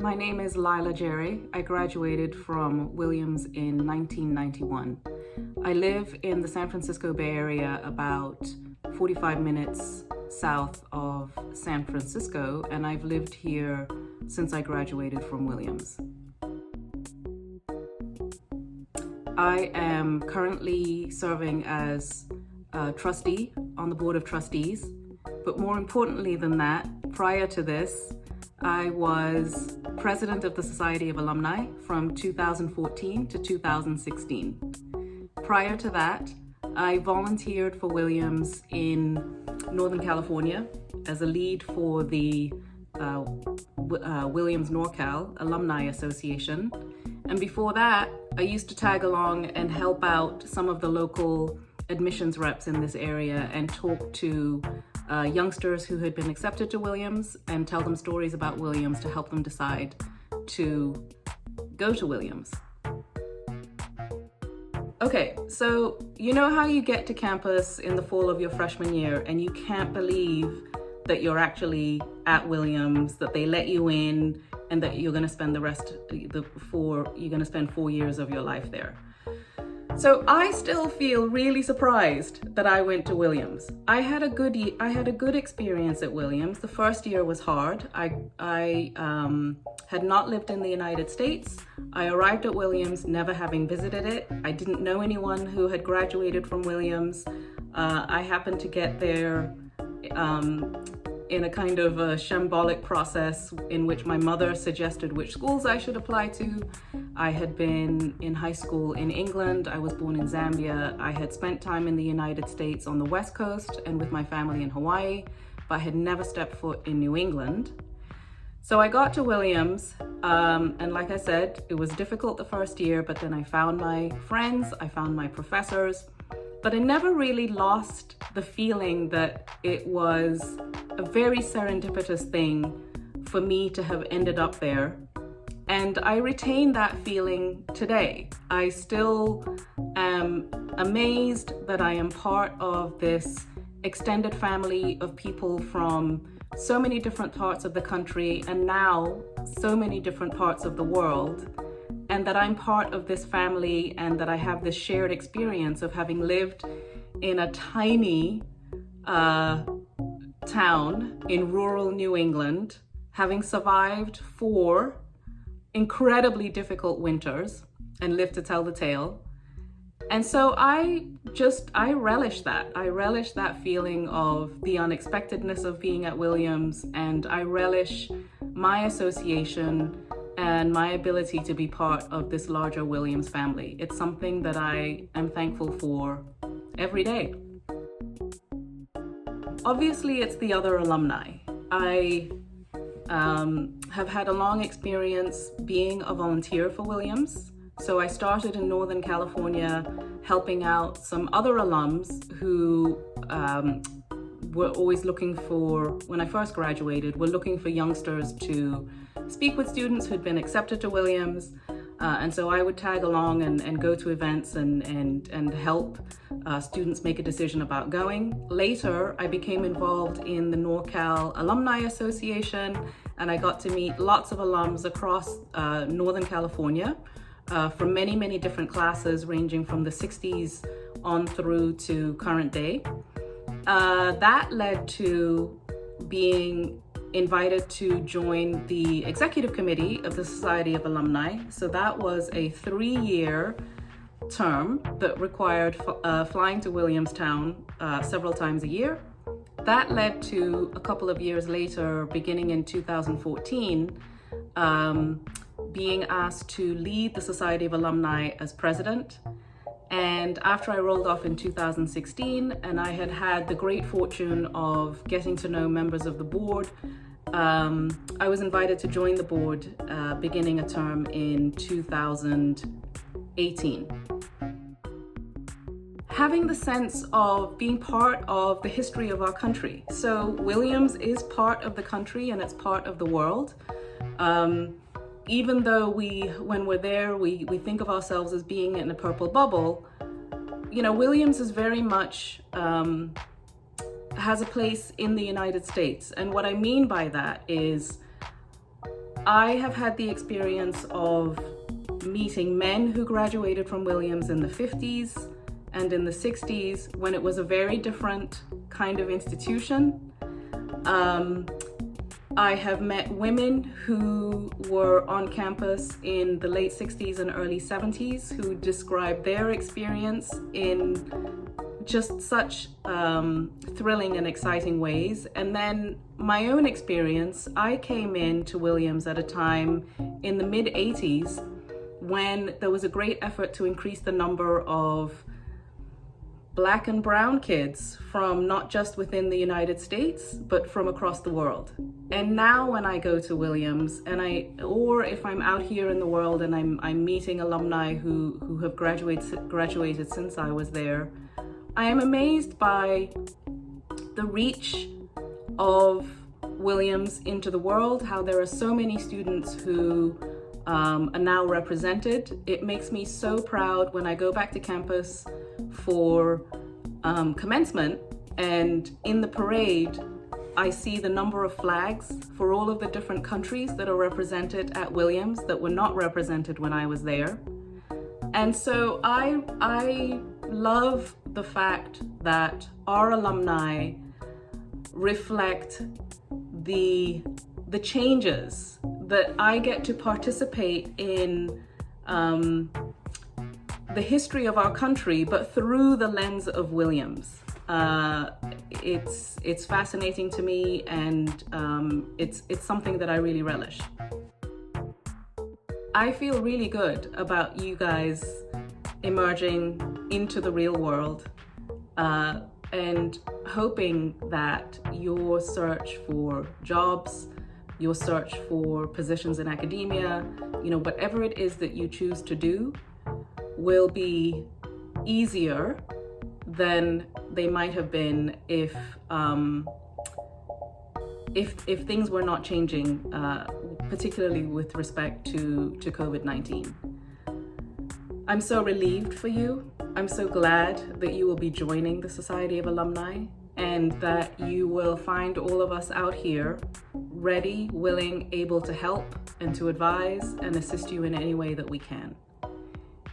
My name is Lila Jerry. I graduated from Williams in 1991. I live in the San Francisco Bay Area, about 45 minutes south of San Francisco, and I've lived here since I graduated from Williams. I am currently serving as a trustee on the Board of Trustees, but more importantly than that, prior to this, I was president of the Society of Alumni from 2014 to 2016. Prior to that, I volunteered for Williams in Northern California as a lead for the Williams NorCal Alumni Association. And before that, I used to tag along and help out some of the local admissions reps in this area and talk to youngsters who had been accepted to Williams and tell them stories about Williams to help them decide to go to Williams. Okay, so you know how you get to campus in the fall of your freshman year and you can't believe that you're actually at Williams, that they let you in, and that you're going to spend spend 4 years of your life there. So I still feel really surprised that I went to Williams. I had a good experience at Williams. The first year was hard. I had not lived in the United States. I arrived at Williams never having visited it. I didn't know anyone who had graduated from Williams. I happened to get there in a kind of a shambolic process in which my mother suggested which schools I should apply to. I had been in high school in England. I was born in Zambia. I had spent time in the United States on the West Coast and with my family in Hawaii, but I had never stepped foot in New England. So I got to Williams, and like I said, it was difficult the first year, but then I found my friends, I found my professors, but I never really lost the feeling that it was a very serendipitous thing for me to have ended up there. And I retain that feeling today. I still am amazed that I am part of this extended family of people from so many different parts of the country and now so many different parts of the world, and that I'm part of this family and that I have this shared experience of having lived in a tiny town in rural New England, having survived 4 incredibly difficult winters and lived to tell the tale. And so I relish that. I relish that feeling of the unexpectedness of being at Williams, and I relish my association and my ability to be part of this larger Williams family. It's something that I am thankful for every day. Obviously, it's the other alumni. I have had a long experience being a volunteer for Williams. So I started in Northern California helping out some other alums who were always looking for, when I first graduated, were looking for youngsters to speak with students who'd been accepted to Williams. And so I would tag along and go to events and help students make a decision about going. Later, I became involved in the NorCal Alumni Association, and I got to meet lots of alums across Northern California from many, many different classes, ranging from the 60s on through to current day. That led to being invited to join the executive committee of the Society of Alumni. So that was a 3-year term that required flying to Williamstown several times a year. That led to a couple of years later, beginning in 2014, being asked to lead the Society of Alumni as president. And after I rolled off in 2016, and I had had the great fortune of getting to know members of the board, I was invited to join the board beginning a term in 2018. Having the sense of being part of the history of our country. So Williams is part of the country and it's part of the world. Even though when we're there, we think of ourselves as being in a purple bubble, you know, Williams is very much has a place in the United States. And what I mean by that is I have had the experience of meeting men who graduated from Williams in the 50s and in the 60s when it was a very different kind of institution. I have met women who were on campus in the late 60s and early 70s who described their experience in just such thrilling and exciting ways. And then my own experience, I came into Williams at a time in the mid 80s when there was a great effort to increase the number of Black and brown kids from not just within the United States, but from across the world. And now when I go to Williams or if I'm out here in the world and I'm meeting alumni who have graduated since I was there, I am amazed by the reach of Williams into the world, how there are so many students who are now represented. It makes me so proud when I go back to campus for commencement, and in the parade I see the number of flags for all of the different countries that are represented at Williams that were not represented when I was there. And so I love the fact that our alumni reflect the changes that I get to participate in the history of our country, but through the lens of Williams. It's fascinating to me, and it's something that I really relish. I feel really good about you guys emerging into the real world, and hoping that your search for jobs, your search for positions in academia, whatever it is that you choose to do, will be easier than they might have been if things were not changing, particularly with respect to COVID-19. I'm so relieved for you. I'm so glad that you will be joining the Society of Alumni, and that you will find all of us out here ready, willing, able to help and to advise and assist you in any way that we can.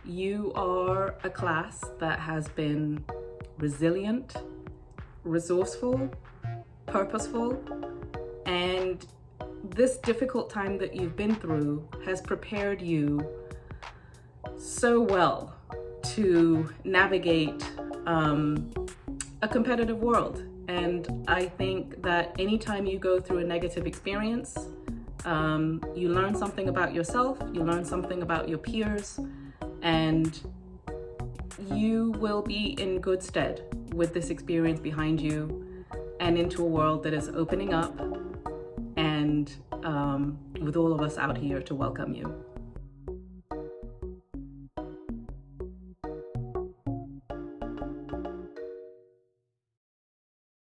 You are a class that has been resilient, resourceful, purposeful, and this difficult time that you've been through has prepared you so well to navigate a competitive world. And I think that anytime you go through a negative experience, you learn something about yourself, you learn something about your peers, and you will be in good stead with this experience behind you and into a world that is opening up, and with all of us out here to welcome you.